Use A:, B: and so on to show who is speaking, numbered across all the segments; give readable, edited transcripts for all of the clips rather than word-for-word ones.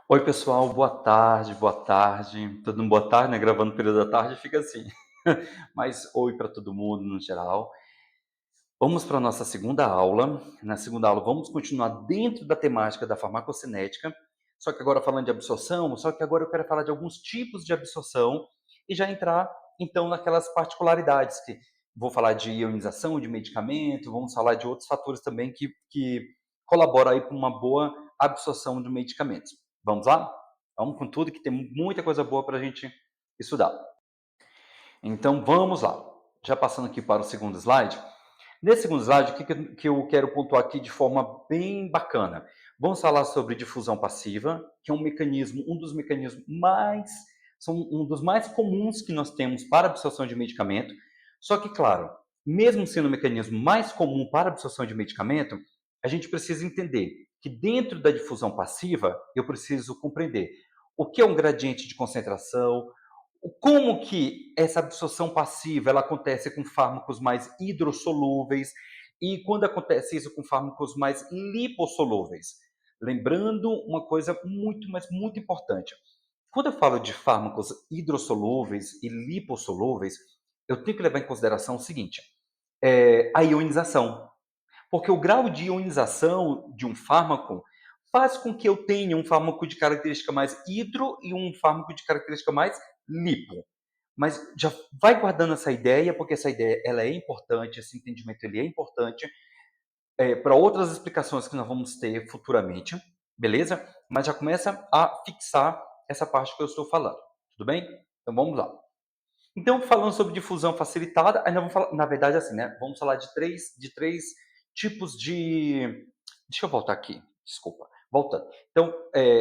A: Oi, pessoal, boa tarde, boa tarde. Todo mundo boa tarde, né? Gravando no período da tarde fica assim. Mas oi para todo mundo no geral. Vamos para a nossa segunda aula. Na segunda aula, vamos continuar dentro da temática da farmacocinética, só que agora falando de absorção, só que agora eu quero falar de alguns tipos de absorção e já entrar, então, naquelas particularidades que vou falar de ionização de medicamento, vamos falar de outros fatores também que colaboram aí para uma boa absorção de medicamentos. Vamos lá? Vamos com tudo, que tem muita coisa boa para a gente estudar. Então, vamos lá. Já passando aqui para o segundo slide. Nesse segundo slide, o que eu quero pontuar aqui de forma bem bacana? Vamos falar sobre difusão passiva, que é um dos mecanismos um dos mais comuns que nós temos para absorção de medicamento. Só que, claro, mesmo sendo o mecanismo mais comum para absorção de medicamento, a gente precisa entender que dentro da difusão passiva, eu preciso compreender o que é um gradiente de concentração, como que essa absorção passiva ela acontece com fármacos mais hidrossolúveis e quando acontece isso com fármacos mais lipossolúveis. Lembrando uma coisa muito, mas muito importante. Quando eu falo de fármacos hidrossolúveis e lipossolúveis, eu tenho que levar em consideração o seguinte: a ionização. Porque o grau de ionização de um fármaco faz com que eu tenha um fármaco de característica mais hidro e um fármaco de característica mais lipo. Mas já vai guardando essa ideia, porque essa ideia ela é importante, esse entendimento ele é importante para outras explicações que nós vamos ter futuramente, beleza? Mas já começa a fixar essa parte que eu estou falando, tudo bem? Então vamos lá. Então, falando sobre difusão facilitada, ainda vamos falar, na verdade, assim, né? Vamos falar de três tipos de. Deixa eu voltar aqui, desculpa. Voltando. Então,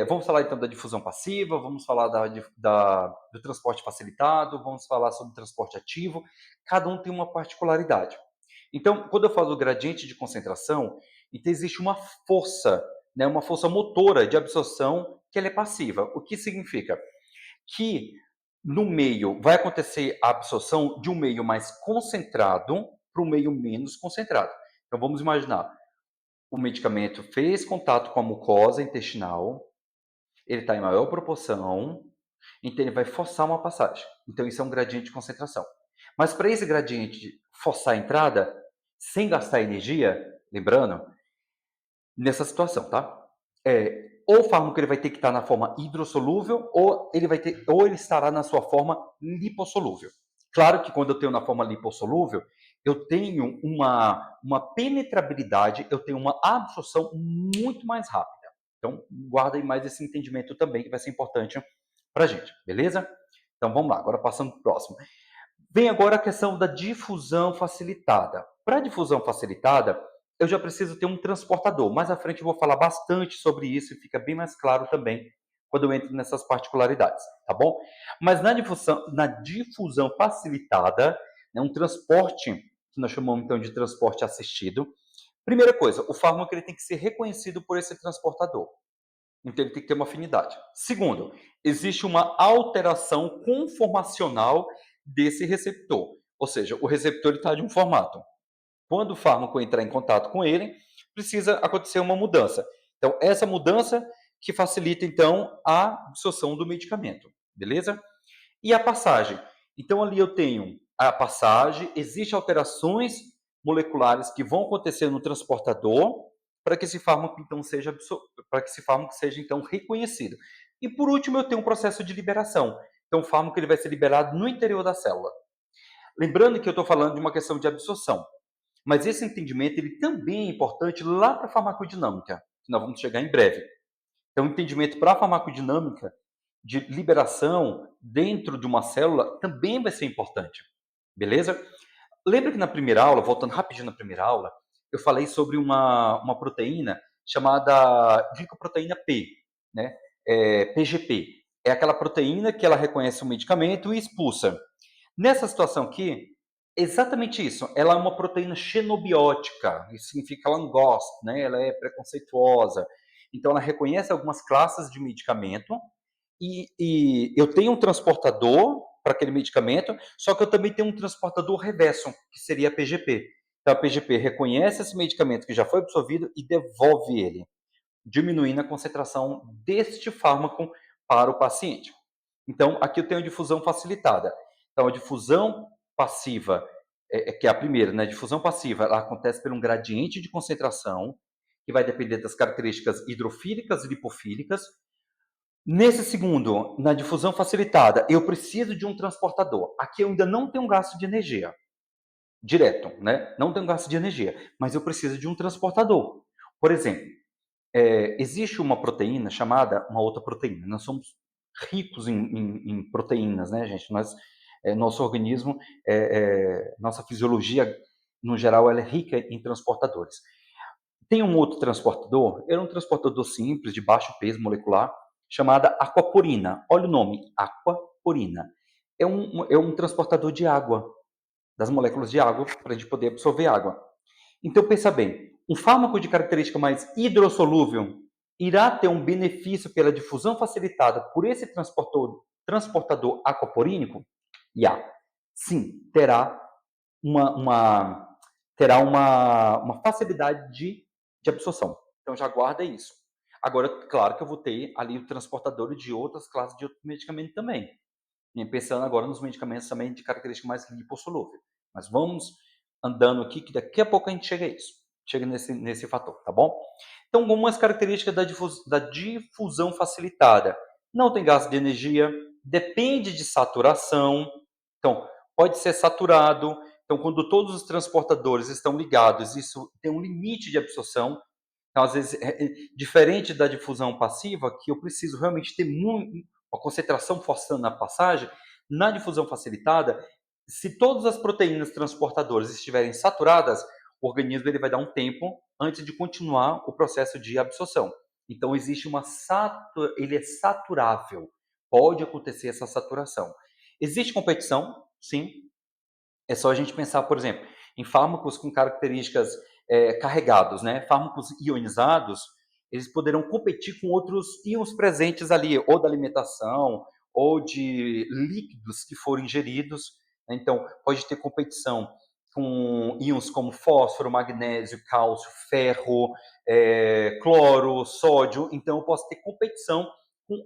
A: vamos falar então da difusão passiva, vamos falar do transporte facilitado, vamos falar sobre transporte ativo. Cada um tem uma particularidade. Então, quando eu falo do gradiente de concentração, então existe uma força, né, uma força motora de absorção que ela é passiva. O que significa? Que no meio vai acontecer a absorção de um meio mais concentrado para um meio menos concentrado. Então vamos imaginar, o medicamento fez contato com a mucosa intestinal, ele está em maior proporção, então ele vai forçar uma passagem. Então isso é um gradiente de concentração. Mas para esse gradiente forçar a entrada, sem gastar energia, lembrando, nessa situação, tá? Ou o fármaco ele vai ter que estar na forma hidrossolúvel, ou ele estará na sua forma lipossolúvel. Claro que quando eu tenho na forma lipossolúvel, eu tenho uma penetrabilidade, eu tenho uma absorção muito mais rápida. Então, guarda aí mais esse entendimento também, que vai ser importante para a gente, beleza? Então, vamos lá, agora passando para o próximo. Vem agora a questão da difusão facilitada. Para a difusão facilitada, eu já preciso ter um transportador. Mais à frente eu vou falar bastante sobre isso e fica bem mais claro também quando eu entro nessas particularidades, tá bom? Mas na difusão facilitada, né, um transporte, que nós chamamos então de transporte assistido, primeira coisa, o fármaco ele tem que ser reconhecido por esse transportador. Então ele tem que ter uma afinidade. Segundo, existe uma alteração conformacional desse receptor. Ou seja, o receptor está de um formato. Quando o fármaco entrar em contato com ele, precisa acontecer uma mudança. Então, essa mudança que facilita, então, a absorção do medicamento. Beleza? E a passagem? Então, ali eu tenho a passagem, existem alterações moleculares que vão acontecer no transportador para que esse fármaco, então, para que esse fármaco seja, então, reconhecido. E, por último, eu tenho um processo de liberação. Então, o fármaco ele vai ser liberado no interior da célula. Lembrando que eu estou falando de uma questão de absorção. Mas esse entendimento ele também é importante lá para a farmacodinâmica, que nós vamos chegar em breve. Então, o entendimento para a farmacodinâmica de liberação dentro de uma célula também vai ser importante, beleza? Lembra que na primeira aula, voltando rapidinho na primeira aula, eu falei sobre uma proteína chamada glicoproteína P, né? PGP. É aquela proteína que ela reconhece o medicamento e expulsa. Nessa situação aqui, exatamente isso. Ela é uma proteína xenobiótica, isso significa que ela não gosta, né? Ela é preconceituosa. Então, ela reconhece algumas classes de medicamento e eu tenho um transportador para aquele medicamento, só que eu também tenho um transportador reverso, que seria a PGP. Então, a PGP reconhece esse medicamento que já foi absorvido e devolve ele. diminuindo a concentração deste fármaco para o paciente. Então, aqui eu tenho a difusão facilitada. Então, a difusão passiva, que é a primeira, né? A difusão passiva, ela acontece por um gradiente de concentração, que vai depender das características hidrofílicas e lipofílicas. Nesse segundo, na difusão facilitada, eu preciso de um transportador. Aqui eu ainda não tenho um gasto de energia direto, né? Não tenho gasto de energia, mas eu preciso de um transportador. Por exemplo, existe uma proteína chamada, uma outra proteína. Nós somos ricos em proteínas, né, gente? Nosso organismo, nossa fisiologia, no geral, ela é rica em transportadores. Tem um outro transportador, é um transportador simples, de baixo peso molecular, chamada aquaporina. Olha o nome, aquaporina. É um transportador de água, das moléculas de água, para a gente poder absorver água. Então, pensa bem, um fármaco de característica mais hidrossolúvel irá ter um benefício pela difusão facilitada por esse transportador aquaporínico? Sim, uma, terá uma facilidade de absorção. Então, já guarda isso. Agora, claro que eu vou ter ali o transportador de outras classes de outro medicamento também. E pensando agora nos medicamentos também de característica mais lipossolúvel. Mas vamos andando aqui, que daqui a pouco a gente chega a isso. Chega nesse fator, tá bom? Então, algumas características da difusão facilitada. Não tem gasto de energia, depende de saturação. Então, pode ser saturado. Então, quando todos os transportadores estão ligados, isso tem um limite de absorção. Então, às vezes, diferente da difusão passiva, que eu preciso realmente ter uma concentração forçando a passagem, na difusão facilitada, se todas as proteínas transportadoras estiverem saturadas, o organismo ele vai dar um tempo antes de continuar o processo de absorção. Então, existe ele é saturável. Pode acontecer essa saturação. Existe competição? Sim. É só a gente pensar, por exemplo, em fármacos com características carregados, né? Fármacos ionizados, eles poderão competir com outros íons presentes ali, ou da alimentação, ou de líquidos que foram ingeridos. Né? Então, pode ter competição com íons como fósforo, magnésio, cálcio, ferro, cloro, sódio. Então, eu posso ter competição com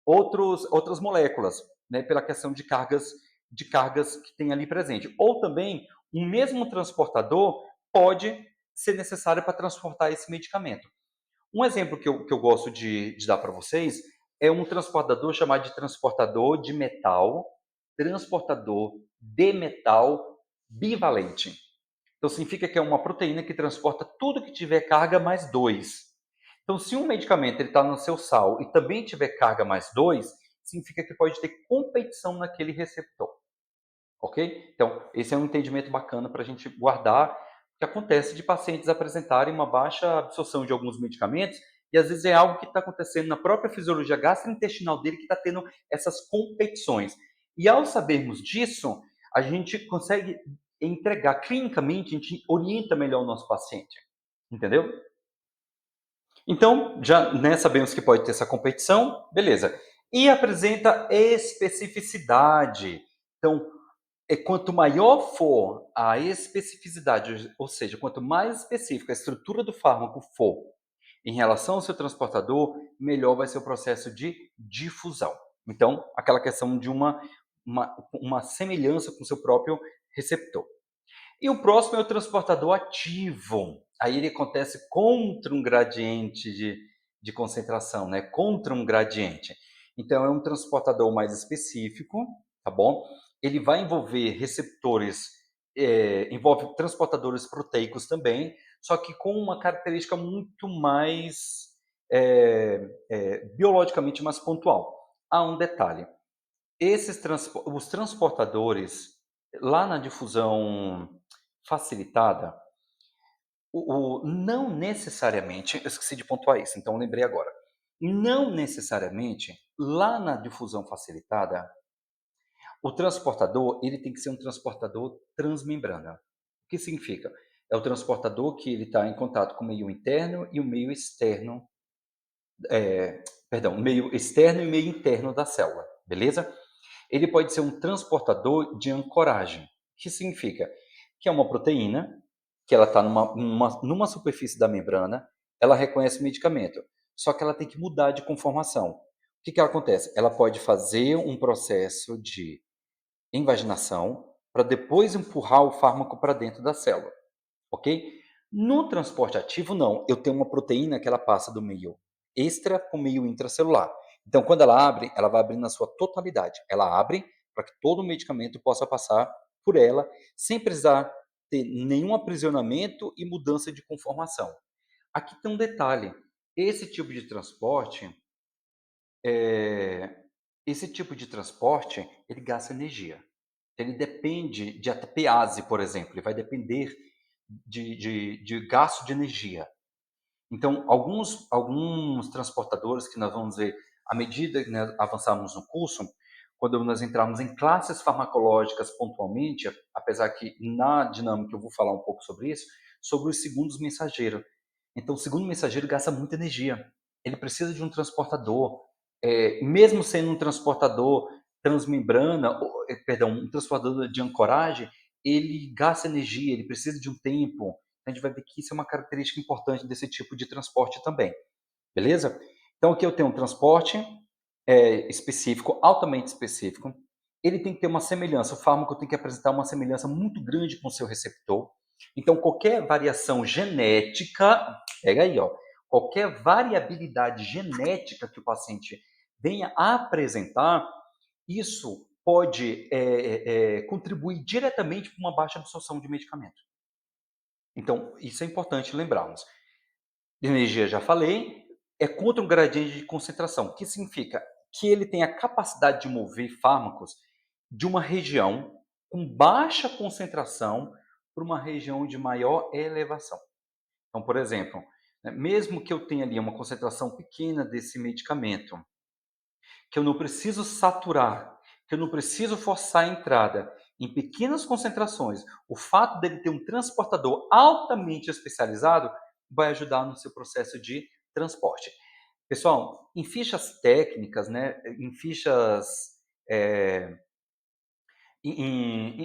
A: outras moléculas, né? Pela questão de cargas que tem ali presente. Ou também, um mesmo transportador pode ser necessário para transportar esse medicamento. Um exemplo que eu gosto de dar para vocês é um transportador chamado de transportador de metal bivalente. Então, significa que é uma proteína que transporta tudo que tiver carga mais 2. Então, se um medicamento está no seu sal e também tiver carga mais 2, significa que pode ter competição naquele receptor. Ok? Então, esse é um entendimento bacana para a gente guardar o que acontece de pacientes apresentarem uma baixa absorção de alguns medicamentos e às vezes é algo que está acontecendo na própria fisiologia gastrointestinal dele que está tendo essas competições. E ao sabermos disso, a gente consegue entregar clinicamente, a gente orienta melhor o nosso paciente. Entendeu? Então, já né, sabemos que pode ter essa competição, beleza. E apresenta especificidade. Então, quanto maior for a especificidade, ou seja, quanto mais específica a estrutura do fármaco for em relação ao seu transportador, melhor vai ser o processo de difusão. Então, aquela questão de uma semelhança com o seu próprio receptor. E o próximo é o transportador ativo. Aí ele acontece contra um gradiente de concentração, né? Contra um gradiente. Então, é um transportador mais específico, tá bom? Ele vai envolver receptores, envolve transportadores proteicos também, só que com uma característica muito mais biologicamente mais pontual. Há um detalhe: os transportadores, lá na difusão facilitada, não necessariamente, eu esqueci de pontuar isso, então lembrei agora. Não necessariamente, lá na difusão facilitada, o transportador ele tem que ser um transportador transmembrana. O que significa? É o transportador que ele está em contato com o meio interno e o meio externo, perdão, o meio externo e o meio interno da célula, beleza? Ele pode ser um transportador de ancoragem, que significa que é uma proteína que ela está numa superfície da membrana, ela reconhece o medicamento, só que ela tem que mudar de conformação. O que que acontece? Ela pode fazer um processo de invaginação para depois empurrar o fármaco para dentro da célula, ok? No transporte ativo, não. Eu tenho uma proteína que ela passa do meio extra para o meio intracelular. Então, quando ela abre, ela vai abrir na sua totalidade. Ela abre para que todo o medicamento possa passar por ela, sem precisar ter nenhum aprisionamento e mudança de conformação. Aqui tem um detalhe: esse tipo de transporte, eh, esse tipo de transporte, ele gasta energia. Ele depende de ATPase, por exemplo, ele vai depender de gasto de energia. Então, alguns transportadores que nós vamos ver à medida que nós avançarmos no curso, quando nós entrarmos em classes farmacológicas pontualmente, apesar que na dinâmica eu vou falar um pouco sobre isso, sobre os segundos mensageiros. Então, o segundo mensageiro gasta muita energia. Ele precisa de um transportador, mesmo sendo um transportador transmembrana, perdão, um transportador de ancoragem, ele gasta energia, ele precisa de um tempo. A gente vai ver que isso é uma característica importante desse tipo de transporte também, beleza? Então aqui eu tenho um transporte específico, altamente específico. Ele tem que ter uma semelhança, o fármaco tem que apresentar uma semelhança muito grande com o seu receptor. Então qualquer variação genética, pega aí, ó, qualquer variabilidade genética que o paciente venha a apresentar, isso pode contribuir diretamente para uma baixa absorção de medicamento. Então, isso é importante lembrarmos. Energia, já falei, é contra um gradiente de concentração, o que significa que ele tem a capacidade de mover fármacos de uma região com baixa concentração para uma região de maior elevação. Então, por exemplo, né, mesmo que eu tenha ali uma concentração pequena desse medicamento, que eu não preciso saturar, que eu não preciso forçar a entrada em pequenas concentrações, o fato dele ter um transportador altamente especializado vai ajudar no seu processo de transporte. Pessoal, em fichas técnicas, né, em fichas, eh,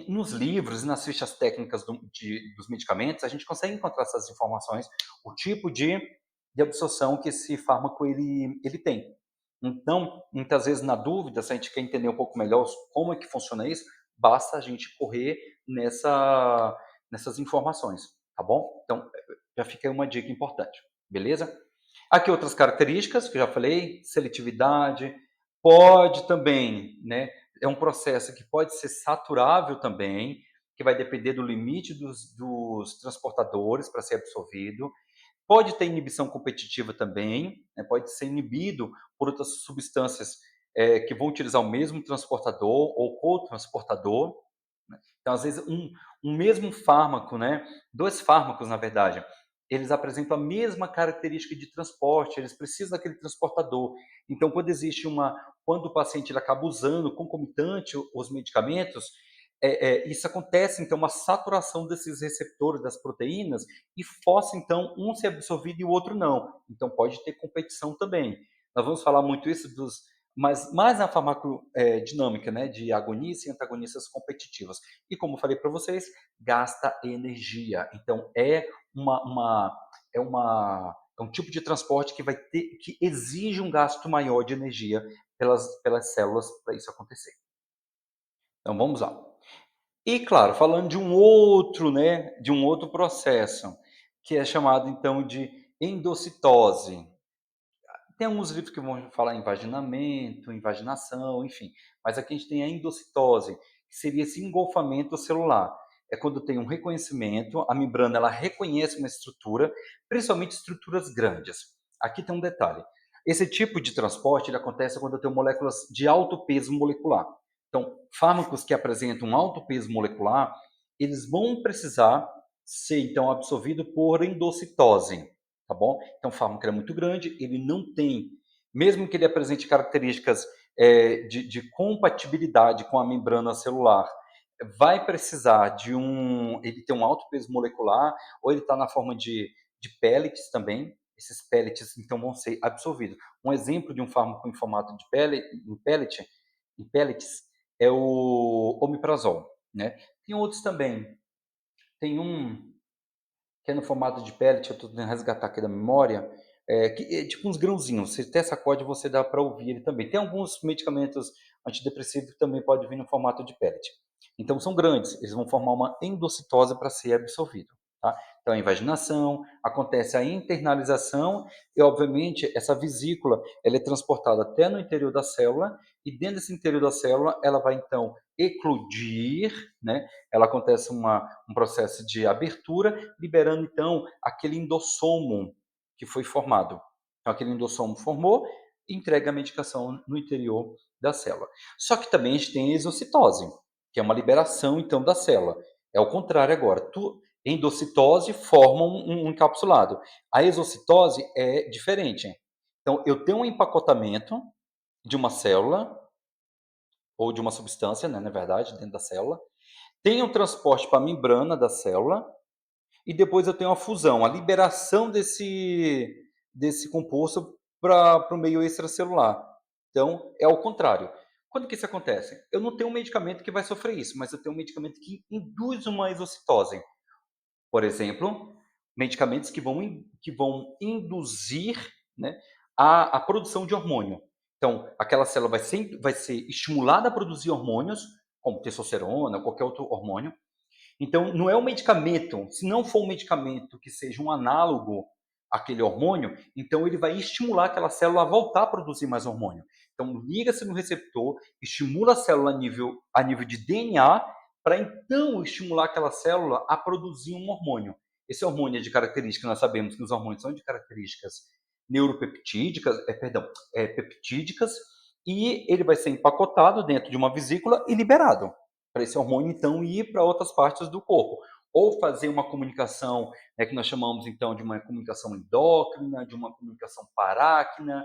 A: nos livros e nas fichas técnicas dos medicamentos, a gente consegue encontrar essas informações, o tipo de absorção que esse fármaco ele tem. Então, muitas vezes, na dúvida, se a gente quer entender um pouco melhor como é que funciona isso, basta a gente correr nessas informações, tá bom? Então, já fica aí uma dica importante, beleza? Aqui outras características que eu já falei, seletividade, pode também, né, é um processo que pode ser saturável também, que vai depender do limite dos transportadores para ser absorvido. Pode ter inibição competitiva também, né, pode ser inibido por outras substâncias que vão utilizar o mesmo transportador ou cotransportador. Né? Então, às vezes, um mesmo fármaco, né, dois fármacos, na verdade, eles apresentam a mesma característica de transporte, eles precisam daquele transportador. Então, quando o paciente ele acaba usando concomitante os medicamentos, isso acontece, então, uma saturação desses receptores das proteínas e força, então, um ser absorvido e o outro não. Então, pode ter competição também. Nós vamos falar muito isso mas mais na farmacodinâmica, né, de agonistas e antagonistas competitivos. E como eu falei para vocês, gasta energia. Então, é um tipo de transporte que exige um gasto maior de energia pelas células para isso acontecer. Então, vamos lá. E claro, falando de um outro processo, que é chamado então de endocitose. Tem alguns livros que vão falar em vaginamento, em vaginação, enfim, mas aqui a gente tem a endocitose, que seria esse engolfamento celular. É quando tem um reconhecimento, a membrana ela reconhece uma estrutura, principalmente estruturas grandes. Aqui tem um detalhe. Esse tipo de transporte ele acontece quando eu tenho moléculas de alto peso molecular. Então, fármacos que apresentam um alto peso molecular, eles vão precisar ser então absorvido por endocitose, tá bom? Então, o fármaco é muito grande, ele não tem, mesmo que ele apresente características de compatibilidade com a membrana celular, vai precisar ele tem um alto peso molecular, ou ele está na forma de pellets também, esses pellets então vão ser absorvidos. Um exemplo de um fármaco em formato de em pellets, é o omeprazol, né? Tem outros também. Tem um que é no formato de pellet, eu estou tentando resgatar aqui da memória, que é tipo uns grãozinhos, você até sacode, você dá para ouvir ele também. Tem alguns medicamentos antidepressivos que também pode vir no formato de pellet. Então são grandes, eles vão formar uma endocitose para ser absorvido, tá. Então a invaginação, acontece a internalização e obviamente essa vesícula, ela é transportada até no interior da célula, e dentro desse interior da célula, ela vai então eclodir, né, ela acontece um processo de abertura, liberando então aquele endossomo que foi formado. Então, aquele endossomo formou e entrega a medicação no interior da célula. Só que também a gente tem a exocitose, que é uma liberação então da célula. É o contrário agora. Endocitose forma um encapsulado. A exocitose é diferente. Então, eu tenho um empacotamento de uma célula, ou de uma substância, né, na verdade, dentro da célula, tem o transporte para a membrana da célula e depois eu tenho a fusão, a liberação desse composto para o meio extracelular. Então, é ao contrário. Quando que isso acontece? Eu não tenho um medicamento que vai sofrer isso, mas eu tenho um medicamento que induz uma exocitose. Por exemplo, medicamentos que vão induzir, né, a produção de hormônio. Então, aquela célula vai ser estimulada a produzir hormônios, como testosterona, qualquer outro hormônio, então, não é um medicamento, se não for um medicamento que seja um análogo àquele hormônio, então ele vai estimular aquela célula a voltar a produzir mais hormônio. Então, liga-se no receptor, estimula a célula a nível de DNA, para então estimular aquela célula a produzir um hormônio. Esse hormônio é de característica, nós sabemos que os hormônios são de características neuropeptídicas, peptídicas, e ele vai ser empacotado dentro de uma vesícula e liberado para esse hormônio então ir para outras partes do corpo, ou fazer uma comunicação, né, que nós chamamos então de uma comunicação endócrina, de uma comunicação paráquina,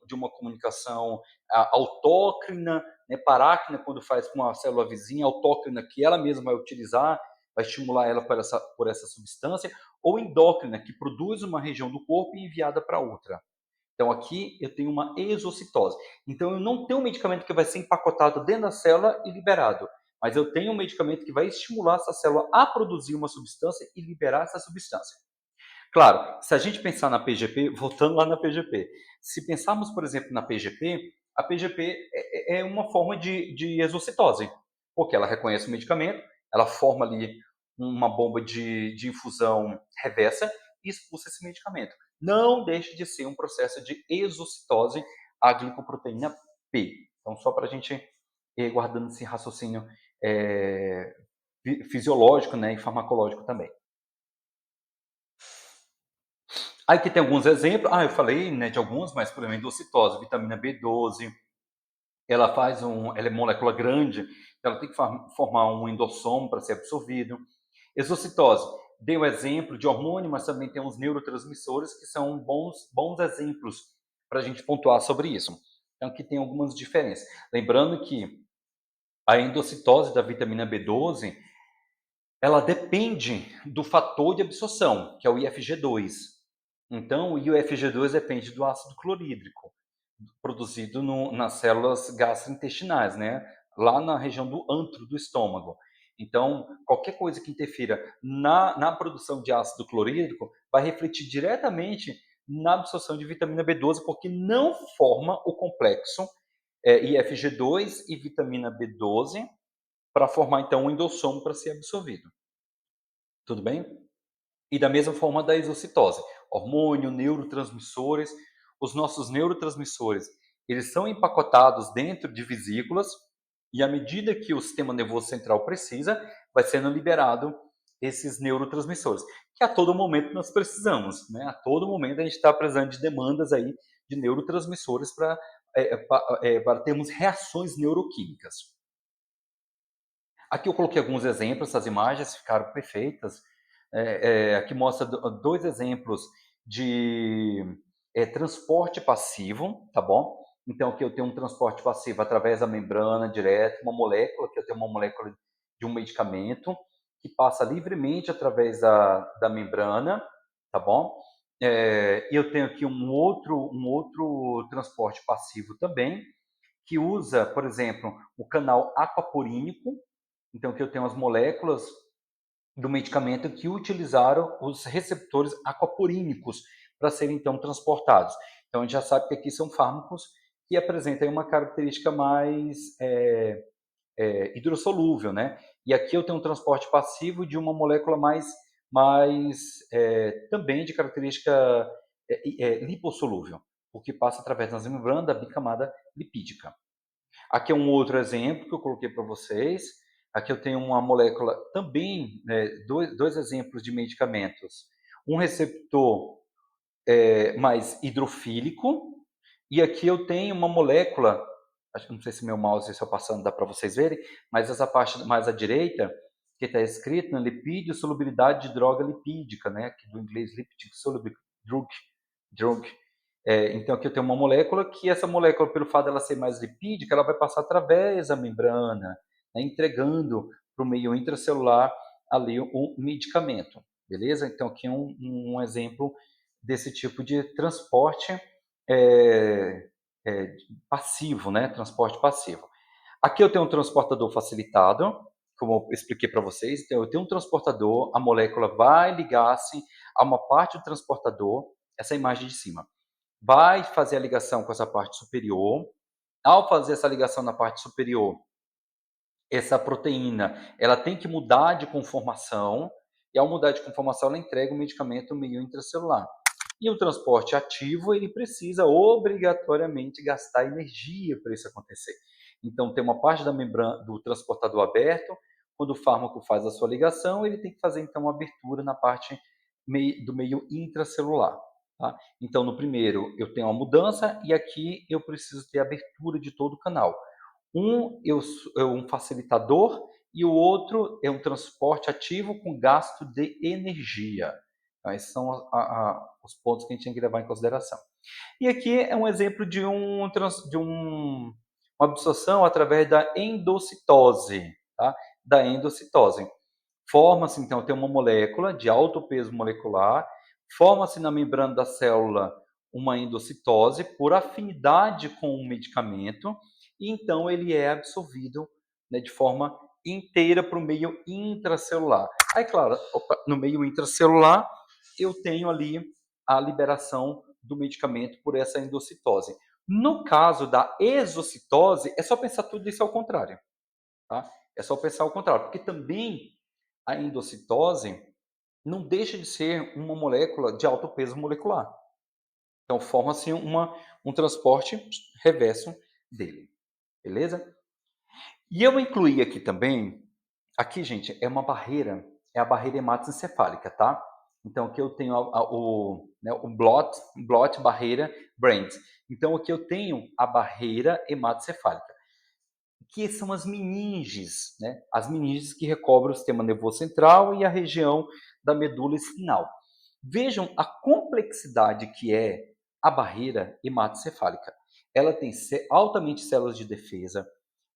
A: de uma comunicação autócrina, né, paráquina quando faz com a célula vizinha, autócrina que ela mesma vai utilizar, vai estimular ela por essa substância, ou endócrina que produz uma região do corpo e enviada para outra. Então aqui eu tenho uma exocitose. Então eu não tenho um medicamento que vai ser empacotado dentro da célula e liberado, mas eu tenho um medicamento que vai estimular essa célula a produzir uma substância e liberar essa substância. Claro, se a gente pensar na PGP, voltando lá na PGP, se pensarmos, por exemplo, na PGP, a PGP é uma forma de exocitose, porque ela reconhece o medicamento, ela forma ali uma bomba de infusão reversa e expulsa esse medicamento. Não deixa de ser um processo de exocitose à glicoproteína P. Então, só para a gente ir guardando esse raciocínio é, fisiológico, né, e farmacológico também. Aí que tem alguns exemplos, eu falei, né, de alguns, mas por exemplo, endocitose, vitamina B12, ela é molécula grande, então ela tem que formar um endossomo para ser absorvido. Exocitose, dei o exemplo de hormônio, mas também tem uns neurotransmissores que são bons exemplos para a gente pontuar sobre isso. Então aqui tem algumas diferenças. Lembrando que a endocitose da vitamina B12, ela depende do fator de absorção, que é o IFG2. Então, o IFG2 depende do ácido clorídrico, produzido nas células gastrointestinais, né? Lá na região do antro do estômago. Então, qualquer coisa que interfira na produção de ácido clorídrico vai refletir diretamente na absorção de vitamina B12, porque não forma o complexo IFG2 e vitamina B12 para formar, então, um endossomo para ser absorvido. Tudo bem? E da mesma forma da exocitose, hormônio, neurotransmissores. Os nossos neurotransmissores, eles são empacotados dentro de vesículas e à medida que o sistema nervoso central precisa, vai sendo liberado esses neurotransmissores, que a todo momento nós precisamos, né? A todo momento a gente está precisando de demandas aí de neurotransmissores para termos reações neuroquímicas. Aqui eu coloquei alguns exemplos, essas imagens ficaram perfeitas. Aqui mostra dois exemplos de transporte passivo, tá bom? Então aqui eu tenho um transporte passivo através da membrana direto, uma molécula, que eu tenho uma molécula de um medicamento que passa livremente através da membrana, tá bom? E eu tenho aqui um outro transporte passivo também, que usa, por exemplo, o canal aquaporínico. Então, aqui eu tenho as moléculas do medicamento que utilizaram os receptores aquaporínicos para serem então transportados. Então a gente já sabe que aqui são fármacos que apresentam uma característica mais hidrossolúvel, né? E aqui eu tenho um transporte passivo de uma molécula mais também de característica lipossolúvel, porque passa através das membranas da bicamada lipídica. Aqui é um outro exemplo que eu coloquei para vocês. Aqui eu tenho uma molécula também, né, dois exemplos de medicamentos. Um receptor mais hidrofílico, e aqui eu tenho uma molécula, acho que não sei se meu mouse está passando, dá para vocês verem, mas essa parte mais à direita, que está escrito, né, lipídio, solubilidade de droga lipídica, né, que do inglês lipid soluble drug. Então aqui eu tenho uma molécula que essa molécula, pelo fato dela ser mais lipídica, ela vai passar através da membrana, né, entregando para o meio intracelular ali o medicamento, beleza? Então aqui é um exemplo desse tipo de transporte é, é, passivo, né? Transporte passivo. Aqui eu tenho um transportador facilitado, como eu expliquei para vocês. Então, eu tenho um transportador, a molécula vai ligar-se a uma parte do transportador, essa é a imagem de cima. Vai fazer a ligação com essa parte superior. Ao fazer essa ligação na parte superior, essa proteína, ela tem que mudar de conformação, e ao mudar de conformação, ela entrega o medicamento no meio intracelular. E o transporte ativo, ele precisa obrigatoriamente gastar energia para isso acontecer. Então, tem uma parte da membrana do transportador aberto, quando o fármaco faz a sua ligação, ele tem que fazer então uma abertura na parte do meio intracelular. Tá? Então, no primeiro, eu tenho uma mudança, e aqui eu preciso ter abertura de todo o canal. É um facilitador e o outro é um transporte ativo com gasto de energia. Então, esses são os pontos que a gente tem que levar em consideração. E aqui é um exemplo de uma absorção através da endocitose. Tá? Da endocitose. Forma-se, então, tem uma molécula de alto peso molecular, forma-se na membrana da célula uma endocitose por afinidade com o medicamento, e então ele é absorvido, né, de forma inteira para o meio intracelular. Aí, claro, no meio intracelular, eu tenho ali a liberação do medicamento por essa endocitose. No caso da exocitose, é só pensar tudo isso ao contrário. Tá? É só pensar ao contrário, porque também a endocitose não deixa de ser uma molécula de alto peso molecular. Então, forma-se um transporte reverso dele, beleza? E eu incluí aqui também, aqui, gente, é uma barreira, é a barreira hematoencefálica, tá? Então, aqui eu tenho o blot barreira Brand. Então, aqui eu tenho a barreira hematoencefálica, que são as meninges, né? As meninges que recobrem o sistema nervoso central e a região da medula espinhal. Vejam a complexidade que é a barreira hematoencefálica. Ela tem altamente células de defesa,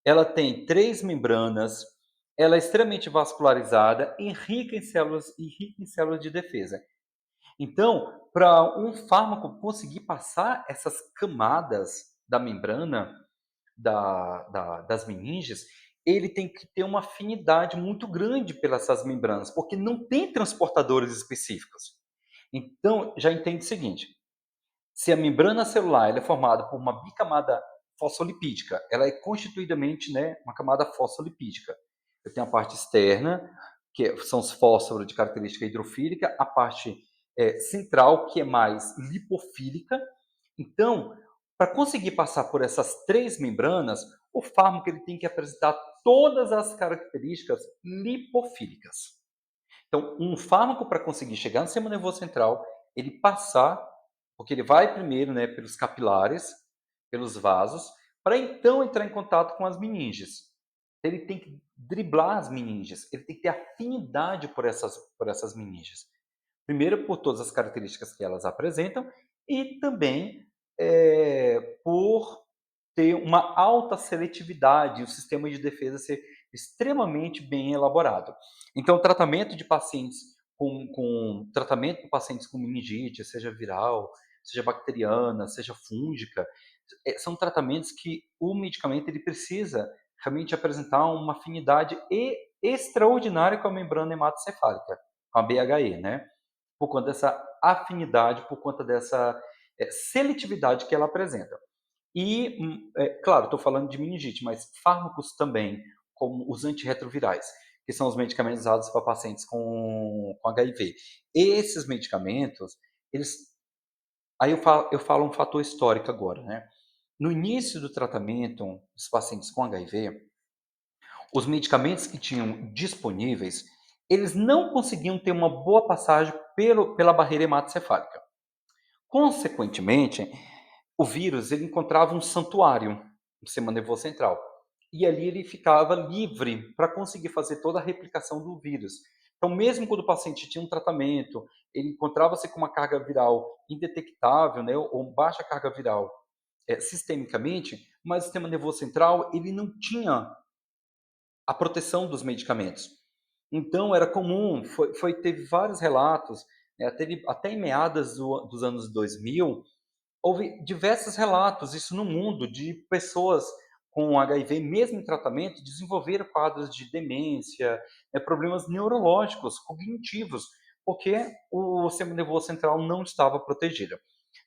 A: ela tem 3 membranas, ela é extremamente vascularizada e rica em células de defesa. Então, para um fármaco conseguir passar essas camadas da membrana, das meninges, ele tem que ter uma afinidade muito grande pelas essas membranas, porque não tem transportadores específicos. Então, já entende o seguinte: se a membrana celular ela é formada por uma bicamada fosfolipídica, ela é constituidamente, né, uma camada fosfolipídica. Eu tenho a parte externa, que são os fósforos de característica hidrofílica, a parte central, que é mais lipofílica. Então, para conseguir passar por essas 3 membranas, o fármaco ele tem que apresentar todas as características lipofílicas. Então, um fármaco, para conseguir chegar no sistema nervoso central, ele passar, porque ele vai primeiro, né, pelos capilares, pelos vasos, para então entrar em contato com as meninges. Ele tem que driblar as meninges, ele tem que ter afinidade por essas meninges. Primeiro, por todas as características que elas apresentam, e também por ter uma alta seletividade, o sistema de defesa ser extremamente bem elaborado. Então, tratamento de pacientes tratamento com pacientes com meningite, seja viral, seja bacteriana, seja fúngica, são tratamentos que o medicamento ele precisa realmente apresentar uma afinidade e extraordinária com a membrana hematocefálica, com a BHE, né, por conta dessa afinidade, por conta dessa, seletividade que ela apresenta. E, claro, estou falando de meningite, mas fármacos também, como os antirretrovirais, que são os medicamentos usados para pacientes com HIV. Esses medicamentos, eles aí eu falo um fator histórico agora, né. No início do tratamento dos pacientes com HIV, os medicamentos que tinham disponíveis, eles não conseguiam ter uma boa passagem pela barreira hematocefálica. Consequentemente, o vírus ele encontrava um santuário no sistema nervoso central. E ali ele ficava livre para conseguir fazer toda a replicação do vírus. Então, mesmo quando o paciente tinha um tratamento, ele encontrava-se com uma carga viral indetectável, né, ou baixa carga viral sistemicamente, mas o sistema nervoso central ele não tinha a proteção dos medicamentos. Então era comum, teve vários relatos, teve até em meados dos anos 2000, houve diversos relatos, isso no mundo, de pessoas com HIV, mesmo em tratamento, desenvolveram quadros de demência, problemas neurológicos, cognitivos, porque o sistema nervoso central não estava protegido.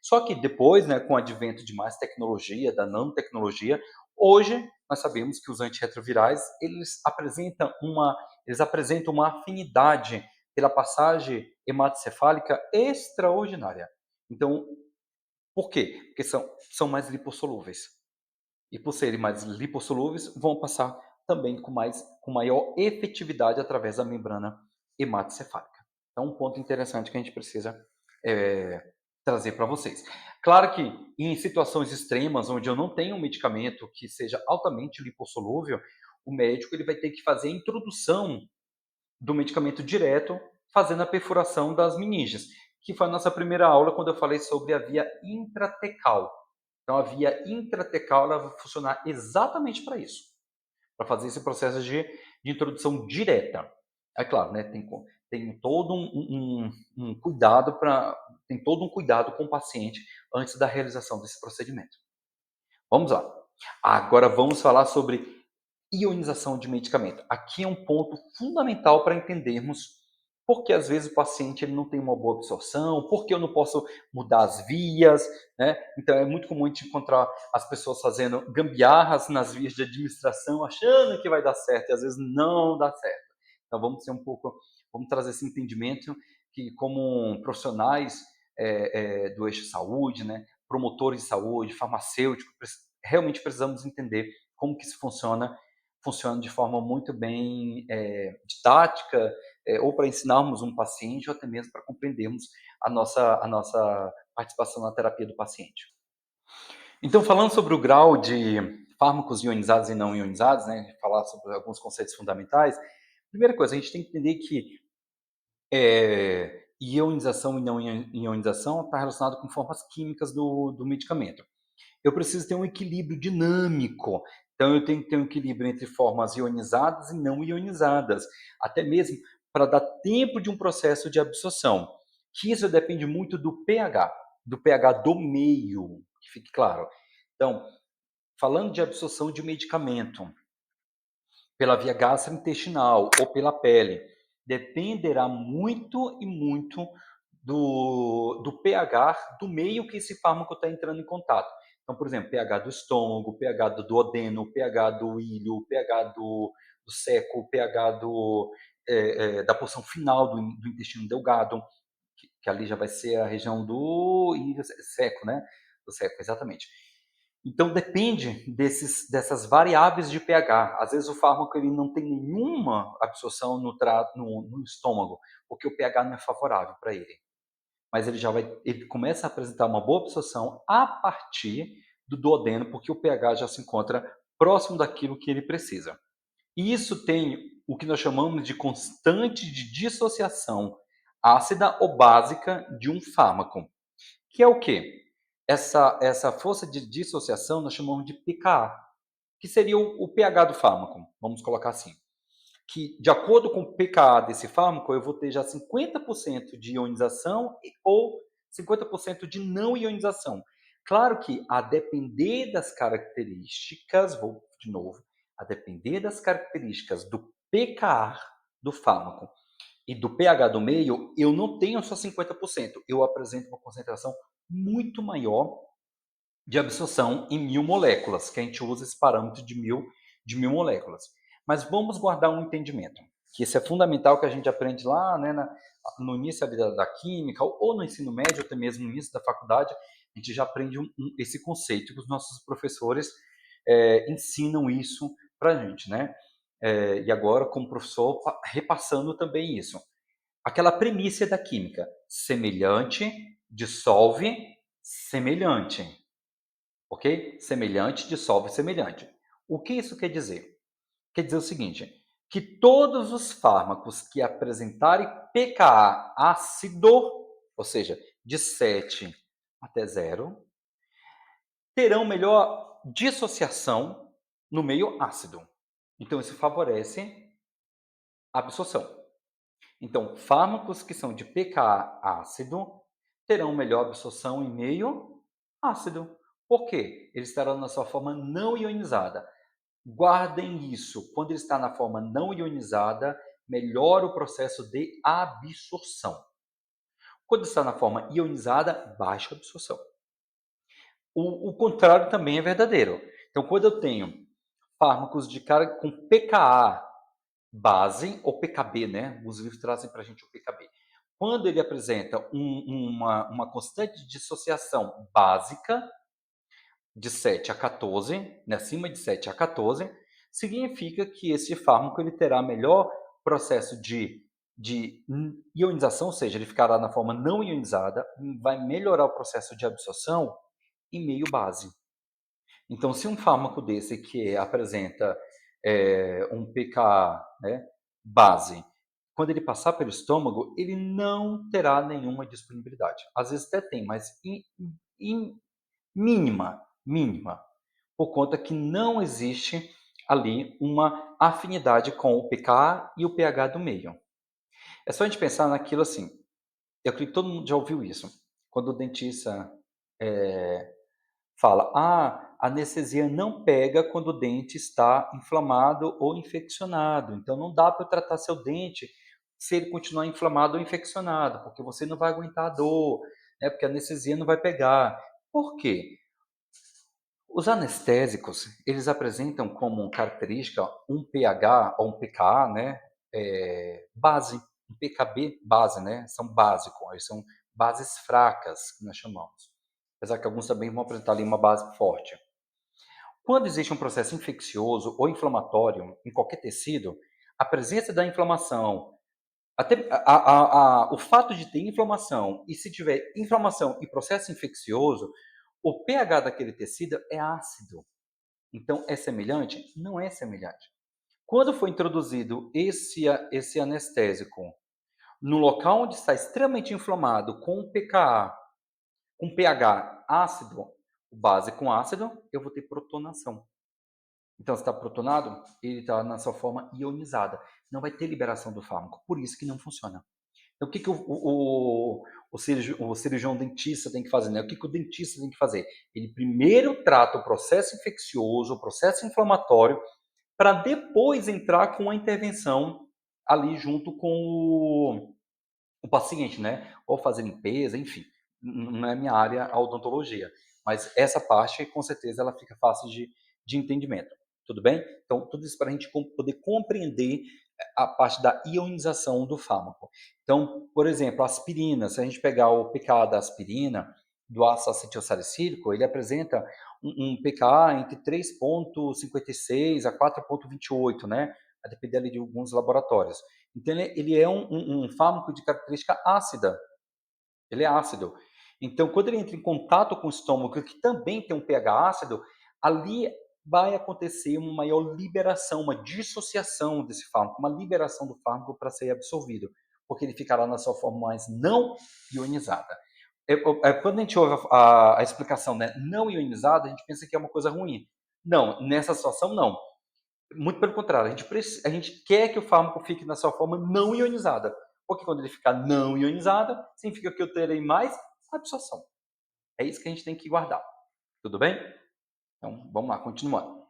A: Só que depois, com o advento de mais tecnologia, da nanotecnologia, hoje nós sabemos que os antirretrovirais, eles apresentam uma afinidade pela passagem hematocefálica extraordinária. Então, por quê? Porque são mais lipossolúveis. E por serem mais lipossolúveis, vão passar também com maior efetividade através da membrana hematocefálica. Então, um ponto interessante que a gente precisa trazer para vocês. Claro que em situações extremas, onde eu não tenho um medicamento que seja altamente lipossolúvel, o médico ele vai ter que fazer a introdução do medicamento direto, fazendo a perfuração das meninges, que foi a nossa primeira aula quando eu falei sobre a via intratecal. Então, a via intratecal ela vai funcionar exatamente para isso, para fazer esse processo de introdução direta. É claro, né, tem todo um cuidado tem todo um cuidado com o paciente antes da realização desse procedimento. Vamos lá. Agora vamos falar sobre ionização de medicamento. Aqui é um ponto fundamental para entendermos por que às vezes o paciente ele não tem uma boa absorção, por que eu não posso mudar as vias, né? Então é muito comum a gente encontrar as pessoas fazendo gambiarras nas vias de administração, achando que vai dar certo e às vezes não dá certo. Então vamos trazer esse entendimento que como profissionais do eixo saúde, né, promotores de saúde, farmacêuticos, realmente precisamos entender como que isso funciona de forma muito bem didática, ou para ensinarmos um paciente, ou até mesmo para compreendermos a nossa participação na terapia do paciente. Então, falando sobre o grau de fármacos ionizados e não ionizados, né, falar sobre alguns conceitos fundamentais, primeira coisa, a gente tem que entender que ionização e não ionização está relacionado com formas químicas do medicamento. Eu preciso ter um equilíbrio dinâmico. Então eu tenho que ter um equilíbrio entre formas ionizadas e não ionizadas, até mesmo para dar tempo de um processo de absorção, que isso depende muito do pH do meio, que fique claro. Então, falando de absorção de medicamento pela via gastrointestinal ou pela pele, dependerá muito e muito do pH do meio que esse fármaco está entrando em contato. Então, por exemplo, pH do estômago, pH do duodeno, pH do ilho, pH do seco, pH da porção final do intestino delgado, que ali já vai ser a região do ilho seco, né? Do seco, exatamente. Então depende dessas variáveis de pH. Às vezes o fármaco ele não tem nenhuma absorção no estômago, porque o pH não é favorável para ele. Mas ele começa a apresentar uma boa absorção a partir do duodeno, porque o pH já se encontra próximo daquilo que ele precisa. E isso tem o que nós chamamos de constante de dissociação ácida ou básica de um fármaco, que é o quê? Essa força de dissociação nós chamamos de pKa, que seria o pH do fármaco, vamos colocar assim. Que, de acordo com o pKa desse fármaco, eu vou ter já 50% de ionização ou 50% de não ionização. Claro que, a depender das características, vou de novo, a depender das características do pKa do fármaco e do pH do meio, eu não tenho só 50%, eu apresento uma concentração muito maior de absorção em 1000 moléculas, que a gente usa esse parâmetro de mil moléculas. Mas vamos guardar um entendimento, que isso é fundamental, que a gente aprende lá, né, no início ali da química, ou no ensino médio, ou até mesmo no início da faculdade, a gente já aprende esse conceito, que os nossos professores ensinam isso para a gente, né? E agora, como professor, repassando também isso. Aquela premissa da química: semelhante dissolve semelhante. Ok? Semelhante dissolve semelhante. O que isso quer dizer? Quer dizer o seguinte, que todos os fármacos que apresentarem pKa ácido, ou seja, de 7 até 0, terão melhor dissociação no meio ácido. Então, isso favorece a absorção. Então, fármacos que são de pKa ácido terão melhor absorção em meio ácido. Por quê? Eles estarão na sua forma não ionizada. Guardem isso. Quando ele está na forma não ionizada, melhora o processo de absorção. Quando está na forma ionizada, baixa a absorção. O contrário também é verdadeiro. Então, quando eu tenho fármacos de cara com pKa base, ou pKb, né? Os livros trazem para a gente o pKb. Quando ele apresenta uma constante de dissociação básica, de 7 a 14, né, acima de 7 a 14, significa que esse fármaco ele terá melhor processo de ionização, ou seja, ele ficará na forma não ionizada, vai melhorar o processo de absorção em meio base. Então, se um fármaco desse que apresenta um pK, né, base, quando ele passar pelo estômago, ele não terá nenhuma disponibilidade. Às vezes até tem, mas mínima, por conta que não existe ali uma afinidade com o pK e o pH do meio. É só a gente pensar naquilo assim, eu acredito que todo mundo já ouviu isso, quando o dentista fala: "Ah, a anestesia não pega quando o dente está inflamado ou infeccionado, então não dá para tratar seu dente se ele continuar inflamado ou infeccionado, porque você não vai aguentar a dor, né, porque a anestesia não vai pegar". Por quê? Os anestésicos, eles apresentam como característica um pH ou um pKa, né, base, um pKb base, né, são básicos, eles são bases fracas, que nós chamamos. Apesar que alguns também vão apresentar ali uma base forte. Quando existe um processo infeccioso ou inflamatório em qualquer tecido, a presença da inflamação, até o fato de ter inflamação, e se tiver inflamação e processo infeccioso, o pH daquele tecido é ácido. Então, é semelhante? Não é semelhante. Quando foi introduzido esse anestésico no local onde está extremamente inflamado, com pKa, com pH ácido, base com ácido, eu vou ter protonação. Então, se está protonado, ele está na sua forma ionizada. Não vai ter liberação do fármaco. Por isso que não funciona. Então, o que, que o cirurgião dentista tem que fazer? Né? O que, que o dentista tem que fazer? Ele primeiro trata o processo infeccioso, o processo inflamatório, para depois entrar com a intervenção ali junto com o paciente, né? Ou fazer limpeza, enfim. Não é minha área a odontologia, mas essa parte, com certeza, ela fica fácil de entendimento. Tudo bem? Então, tudo isso para a gente poder compreender a parte da ionização do fármaco. Então, por exemplo, a aspirina, se a gente pegar o pKa da aspirina, do ácido acetilsalicílico, ele apresenta um pKa entre 3,56 a 4,28, né? A depender ali de alguns laboratórios. Então, ele é um fármaco de característica ácida. Ele é ácido. Então, quando ele entra em contato com o estômago, que também tem um pH ácido, ali vai acontecer uma maior liberação, uma dissociação desse fármaco, uma liberação do fármaco para ser absorvido, porque ele ficará na sua forma mais não ionizada. Quando a gente ouve a explicação, né, não ionizada, a gente pensa que é uma coisa ruim. Não, nessa situação não. Muito pelo contrário, a gente quer que o fármaco fique na sua forma não ionizada, porque quando ele ficar não ionizado, significa que eu terei mais absorção. É isso que a gente tem que guardar. Tudo bem? Então, vamos lá, continuando.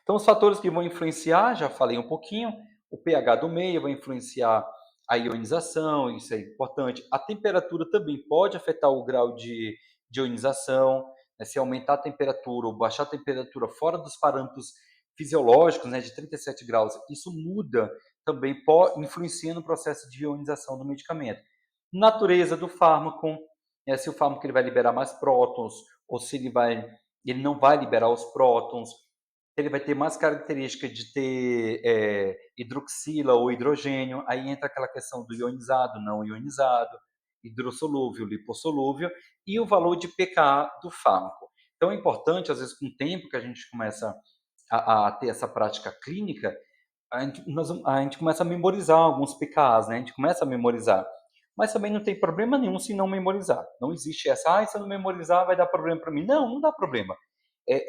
A: Então, os fatores que vão influenciar, já falei um pouquinho, O pH do meio vai influenciar a ionização, isso é importante. A temperatura também pode afetar o grau de ionização, né, se aumentar a temperatura ou baixar a temperatura fora dos parâmetros fisiológicos, né, de 37 graus, isso muda também, influencia no processo de ionização do medicamento. Natureza do fármaco, né, se o fármaco ele vai liberar mais prótons, ou se ele não vai liberar os prótons, ele vai ter mais característica de ter hidroxila ou hidrogênio, aí entra aquela questão do ionizado, não ionizado, hidrossolúvel, lipossolúvel, e o valor de pKa do fármaco. Então é importante, às vezes, com o tempo que a gente começa a ter essa prática clínica, a gente começa a memorizar alguns pKas, né? A gente começa a memorizar. Mas também não tem problema nenhum se não memorizar. Não existe essa, se eu não memorizar vai dar problema para mim. Não, não dá problema. É,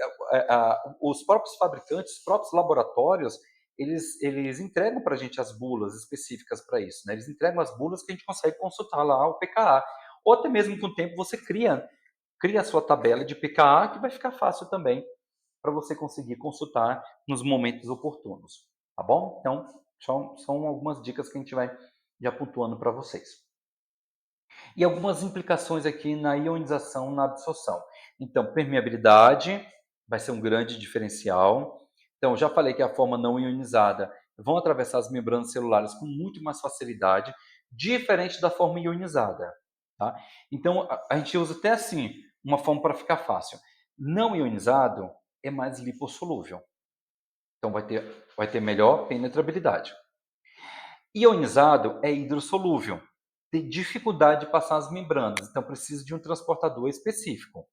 A: os próprios fabricantes, os próprios laboratórios, eles entregam para a gente as bulas específicas para isso, né? Eles entregam as bulas que a gente consegue consultar lá o pKa. Ou até mesmo com o tempo você cria a sua tabela de pKa, que vai ficar fácil também para você conseguir consultar nos momentos oportunos, tá bom? Então, são algumas dicas que a gente vai já pontuando para vocês. E algumas implicações aqui na ionização, na absorção. Então, permeabilidade vai ser um grande diferencial. Então, já falei que a forma não ionizada vão atravessar as membranas celulares com muito mais facilidade, diferente da forma ionizada. Tá? Então, a gente usa até assim, uma forma para ficar fácil. Não ionizado é mais lipossolúvel. Então, vai ter melhor penetrabilidade. Ionizado é hidrossolúvel, tem dificuldade de passar as membranas, então precisa de um transportador específico.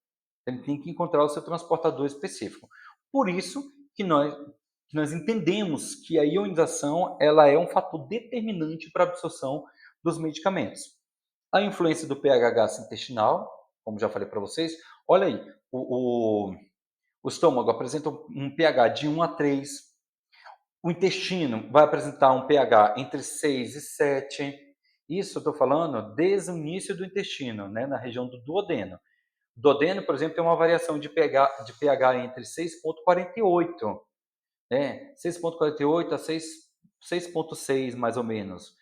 A: Ele tem que encontrar o seu transportador específico. Por isso que nós entendemos que a ionização ela é um fator determinante para a absorção dos medicamentos. A influência do pH gastrointestinal, como já falei para vocês, olha aí, o estômago apresenta um pH de 1 a 3. O intestino vai apresentar um pH entre 6 e 7. Isso eu estou falando desde o início do intestino, né, na região do duodeno. O duodeno, por exemplo, tem uma variação de pH entre 6,48, né, 6,48 a 6,6 mais ou menos.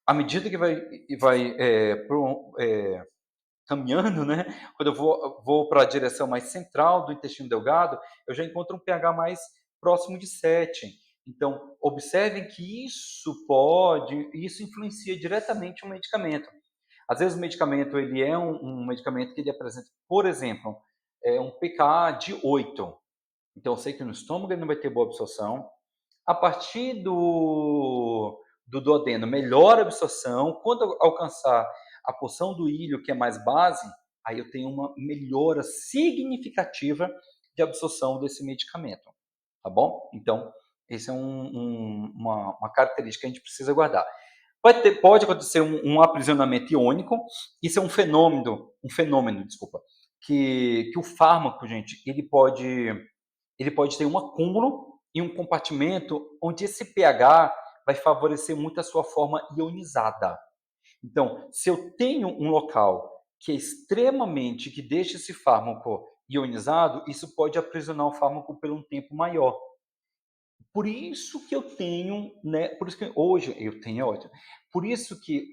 A: À medida que vai caminhando, né, quando eu vou para a direção mais central do intestino delgado, eu já encontro um pH mais próximo de 7. Então, observem que isso influencia diretamente o medicamento. Às vezes o medicamento ele é um medicamento que ele apresenta, por exemplo, um pKa de 8. Então, eu sei que no estômago ele não vai ter boa absorção. A partir do duodeno, melhora a absorção. Quando eu alcançar a porção do ilho, que é mais base, aí eu tenho uma melhora significativa de absorção desse medicamento, tá bom? Então, esse é uma característica que a gente precisa guardar. Pode acontecer um aprisionamento iônico, isso é um fenômeno, desculpa, que o fármaco, gente, ele pode ter um acúmulo em um compartimento onde esse pH vai favorecer muito a sua forma ionizada. Então, se eu tenho um local que é extremamente, que deixa esse fármaco ionizado, isso pode aprisionar o fármaco por um tempo maior. Por isso que eu tenho, né, por isso que hoje eu tenho, é ótimo. Por isso que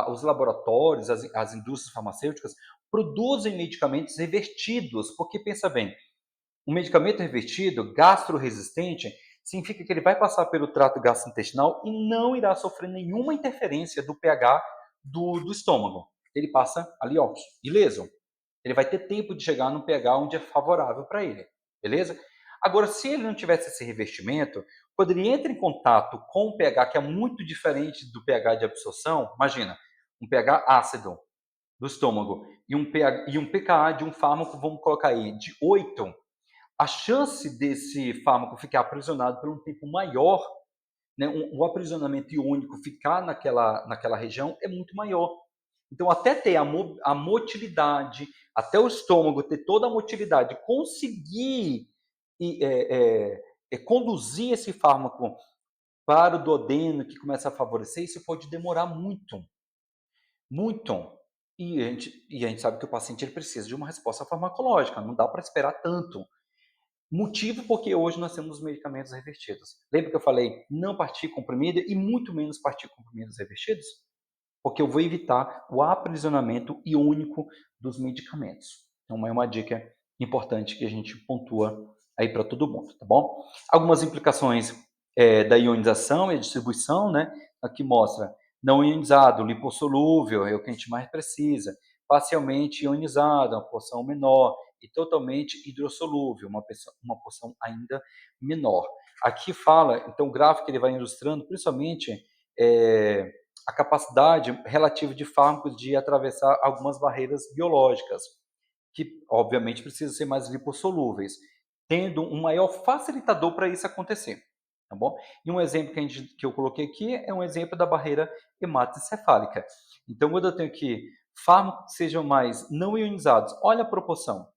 A: os laboratórios, as indústrias farmacêuticas produzem medicamentos revertidos, porque pensa bem, um medicamento revertido, gastroresistente, significa que ele vai passar pelo trato gastrointestinal e não irá sofrer nenhuma interferência do pH do estômago. Ele passa ali, ó, ileso. Ele vai ter tempo de chegar no pH onde é favorável para ele, beleza? Agora, se ele não tivesse esse revestimento, quando ele entra em contato com um pH que é muito diferente do pH de absorção, imagina, um pH ácido do estômago e um pKa de um fármaco, vamos colocar aí, de 8, a chance desse fármaco ficar aprisionado por um tempo maior, né, o aprisionamento iônico ficar naquela região é muito maior. Então, até ter a motilidade, até o estômago ter toda a motilidade, conseguir conduzir esse fármaco para o duodeno, que começa a favorecer, isso pode demorar muito, muito. E a gente sabe que o paciente ele precisa de uma resposta farmacológica, não dá para esperar tanto. Motivo porque hoje nós temos os medicamentos revertidos. Lembra que eu falei não partícula comprimida e muito menos partículas comprimidas revertidos? Porque eu vou evitar o aprisionamento iônico dos medicamentos. Então é uma dica importante que a gente pontua aí para todo mundo, tá bom? Algumas implicações da ionização e a distribuição, né? Aqui mostra não ionizado, lipossolúvel, é o que a gente mais precisa. Parcialmente ionizado, uma porção menor. E totalmente hidrossolúvel, uma porção ainda menor. Aqui fala, então o gráfico ele vai ilustrando principalmente a capacidade relativa de fármacos de atravessar algumas barreiras biológicas, que obviamente precisam ser mais lipossolúveis, tendo um maior facilitador para isso acontecer. Tá bom? E um exemplo que eu coloquei aqui é um exemplo da barreira hematoencefálica. Então, quando eu tenho aqui fármacos que sejam mais não ionizados, olha a proporção.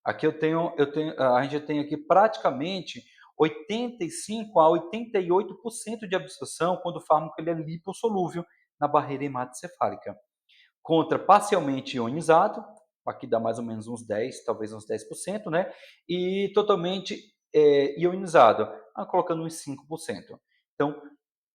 A: Aqui a gente tem aqui praticamente 85 a 88% de absorção quando o fármaco ele é lipossolúvel na barreira hematoencefálica. Contra parcialmente ionizado, aqui dá mais ou menos uns 10, talvez uns 10%, né? E totalmente ionizado, colocando uns 5%. Então,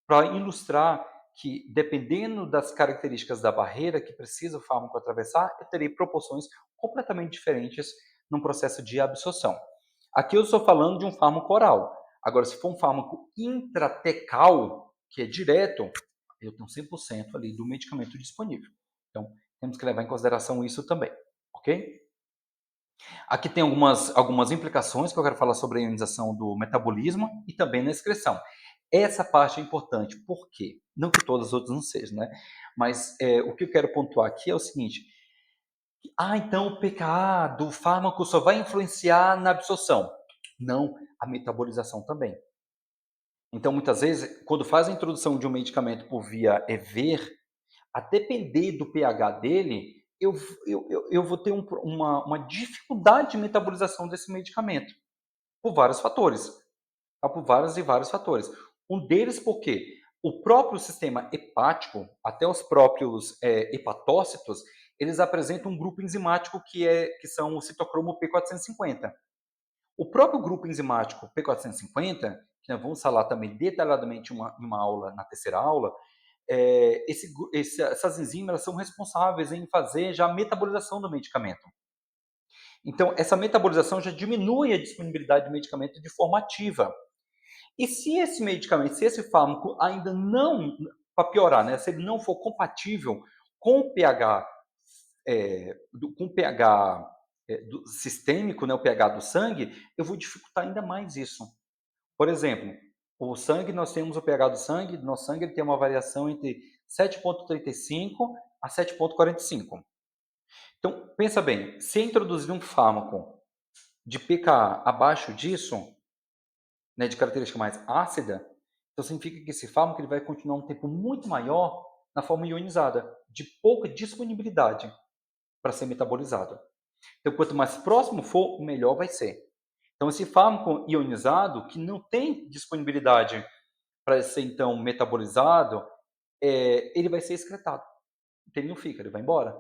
A: para ilustrar que, dependendo das características da barreira que precisa o fármaco atravessar, eu terei proporções completamente diferentes no processo de absorção. Aqui eu estou falando de um fármaco oral. Agora, se for um fármaco intratecal, que é direto, eu tenho 100% ali do medicamento disponível. Então, temos que levar em consideração isso também, ok? Aqui tem algumas implicações que eu quero falar sobre a ionização do metabolismo e também na excreção. Essa parte é importante, por quê? Não que todas as outras não sejam, né? Mas o que eu quero pontuar aqui é o seguinte: então o pKa do fármaco só vai influenciar na absorção. Não, a metabolização também. Então, muitas vezes, quando faz a introdução de um medicamento por via EVER, a depender do pH dele, eu vou ter uma dificuldade de metabolização desse medicamento, por vários fatores. Tá? Por vários e vários fatores. Um deles porque o próprio sistema hepático, até os próprios hepatócitos, eles apresentam um grupo enzimático que são o citocromo P450. O próprio grupo enzimático P450, que nós vamos falar também detalhadamente em uma aula, na terceira aula, essas enzimas são responsáveis em fazer já a metabolização do medicamento. Então, essa metabolização já diminui a disponibilidade do medicamento de forma ativa. E se esse medicamento, se esse fármaco ainda não, para piorar, né, se ele não for compatível com o pH, do sistêmico, né, o pH do sangue, eu vou dificultar ainda mais isso. Por exemplo, o sangue, nós temos o pH do sangue, nosso sangue ele tem uma variação entre 7,35 a 7,45. Então, pensa bem, se introduzir um fármaco de pKa abaixo disso, né, de característica mais ácida, então significa que esse fármaco ele vai continuar um tempo muito maior na forma ionizada, de pouca disponibilidade para ser metabolizado. Então, quanto mais próximo for, melhor vai ser. Então, esse fármaco ionizado, que não tem disponibilidade para ser, então, metabolizado, ele vai ser excretado. Então, ele não fica, ele vai embora.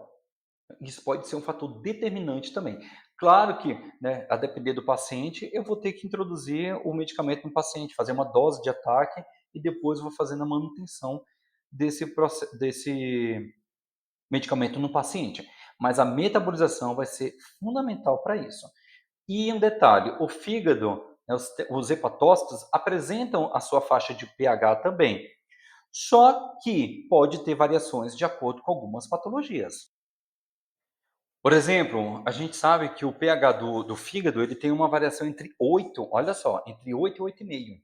A: Isso pode ser um fator determinante também. Claro que, né, a depender do paciente, eu vou ter que introduzir o medicamento no paciente, fazer uma dose de ataque e depois vou fazendo a manutenção desse medicamento no paciente. Mas a metabolização vai ser fundamental para isso. E um detalhe, o fígado, né, os hepatócitos apresentam a sua faixa de pH também. Só que pode ter variações de acordo com algumas patologias. Por exemplo, a gente sabe que o pH do fígado ele tem uma variação entre 8, olha só, entre 8 e 8,5.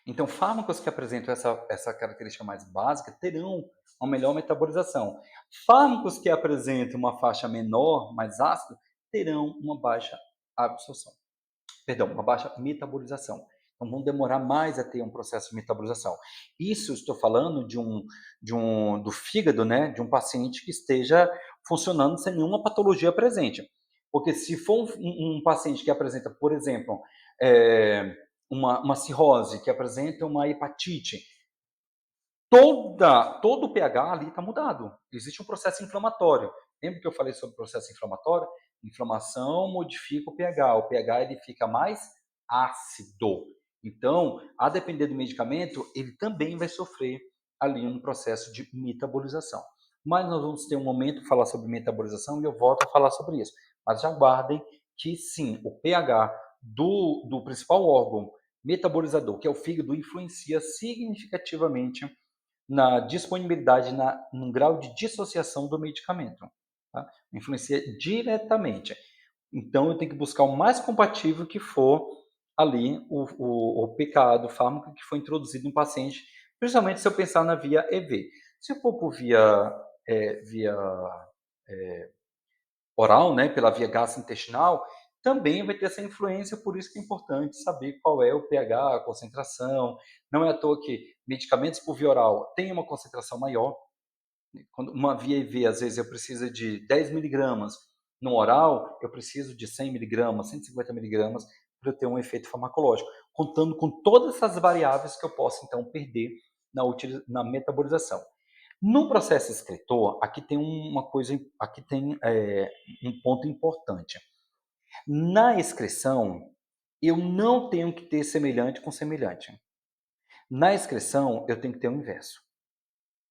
A: Então, fármacos que apresentam essa característica mais básica terão uma melhor metabolização. Fármacos que apresentam uma faixa menor, mais ácida, terão uma baixa absorção. Perdão, uma baixa metabolização. Então, vão demorar mais a ter um processo de metabolização. Isso estou falando do fígado, né, de um paciente que esteja funcionando sem nenhuma patologia presente. Porque se for um paciente que apresenta, por exemplo, uma cirrose, que apresenta uma hepatite, todo o pH ali está mudado. Existe um processo inflamatório. Lembra que eu falei sobre o processo inflamatório? Inflamação modifica o pH ele fica mais ácido. Então, a depender do medicamento, ele também vai sofrer ali um processo de metabolização. Mas nós vamos ter um momento para falar sobre metabolização e eu volto a falar sobre isso. Mas já guardem que sim, o pH do principal órgão metabolizador, que é o fígado, influencia significativamente na disponibilidade, no grau de dissociação do medicamento. Tá? Influencia diretamente. Então, eu tenho que buscar o mais compatível que for ali o pKa do fármaco que foi introduzido no paciente, principalmente se eu pensar na via EV. Se for por via oral, né, pela via gastrointestinal, também vai ter essa influência, por isso que é importante saber qual é o pH, a concentração. Não é à toa que medicamentos por via oral têm uma concentração maior. Quando uma via IV, às vezes eu preciso de 10 miligramas, no oral eu preciso de 100 miligramas, 150 miligramas, para eu ter um efeito farmacológico, contando com todas essas variáveis que eu posso então perder na metabolização. No processo excretor, aqui tem uma coisa, aqui tem um ponto importante. Na excreção, eu não tenho que ter semelhante com semelhante. Na excreção, eu tenho que ter o inverso.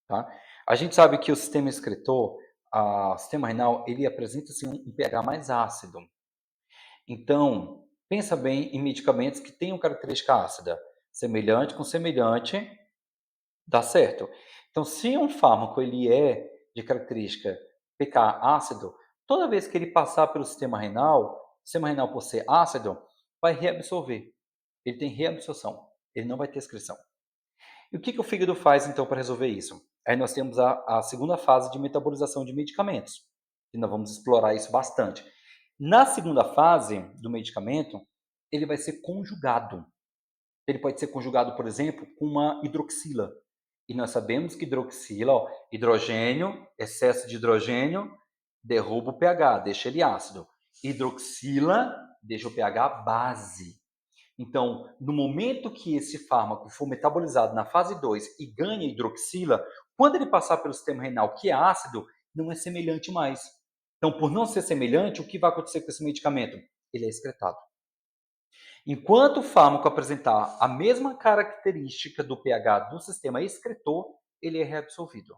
A: Tá? A gente sabe que o sistema excretor, o sistema renal, ele apresenta assim, um pH mais ácido. Então, pensa bem em medicamentos que tenham característica ácida. Semelhante com semelhante, dá certo. Então, se um fármaco ele é de característica pH ácido, toda vez que ele passar pelo o sistema renal por ser ácido, vai reabsorver. Ele tem reabsorção, ele não vai ter excreção. E o que o fígado faz, então, para resolver isso? Aí nós temos a segunda fase de metabolização de medicamentos, e nós vamos explorar isso bastante. Na segunda fase do medicamento, ele vai ser conjugado. Ele pode ser conjugado, por exemplo, com uma hidroxila. E nós sabemos que hidroxila, hidrogênio, excesso de hidrogênio, derruba o pH, deixa ele ácido. Hidroxila deixa o pH base. Então, no momento que esse fármaco for metabolizado na fase 2 e ganha hidroxila, quando ele passar pelo sistema renal, que é ácido, não é semelhante mais. Então, por não ser semelhante, o que vai acontecer com esse medicamento? Ele é excretado. Enquanto o fármaco apresentar a mesma característica do pH do sistema excretor, ele é reabsorvido.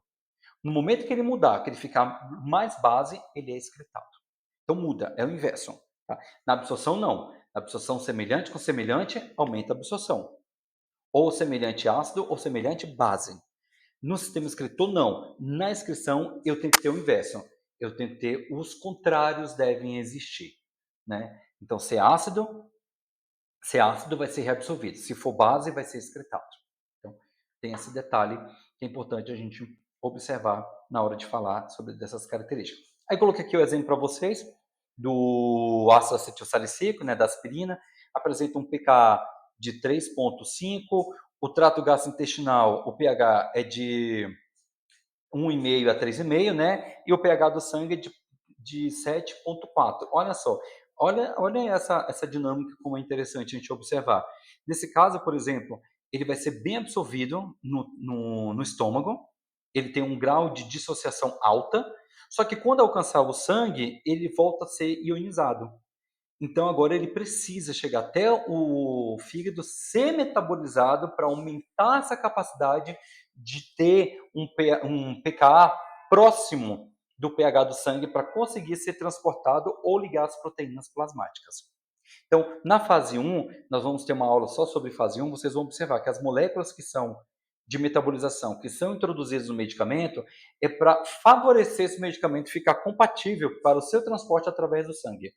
A: No momento que ele mudar, que ele ficar mais base, ele é excretado. Então muda, é o inverso. Tá? Na absorção, não. Na absorção semelhante com semelhante, aumenta a absorção. Ou semelhante ácido ou semelhante base. No sistema excretor, não. Na excreção, eu tenho que ter o inverso. Eu tenho que ter os contrários devem existir. Né? Então, se é ácido vai ser reabsorvido. Se for base, vai ser excretado. Então, tem esse detalhe que é importante a gente observar na hora de falar sobre dessas características. Aí coloquei aqui o exemplo para vocês do ácido acetilsalicílico, né, da aspirina, apresenta um pK de 3,5, o trato gastrointestinal, o pH é de 1,5 a 3,5, né? E o pH do sangue é de 7,4. Olha só, olha essa dinâmica como é interessante a gente observar. Nesse caso, por exemplo, ele vai ser bem absorvido no estômago, ele tem um grau de dissociação alta, só que quando alcançar o sangue, ele volta a ser ionizado. Então agora ele precisa chegar até o fígado ser metabolizado para aumentar essa capacidade de ter um pKa próximo do pH do sangue para conseguir ser transportado ou ligar as proteínas plasmáticas. Então, na fase 1, nós vamos ter uma aula só sobre fase 1, vocês vão observar que as moléculas que são de metabolização, que são introduzidas no medicamento, é para favorecer esse medicamento ficar compatível para o seu transporte através do sangue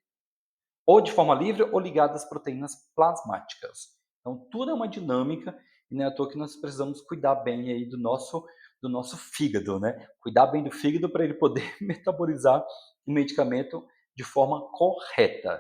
A: ou de forma livre ou ligada às proteínas plasmáticas. Então, tudo é uma dinâmica e não é à toa que nós precisamos cuidar bem aí do nosso fígado, né? Cuidar bem do fígado para ele poder metabolizar o medicamento de forma correta.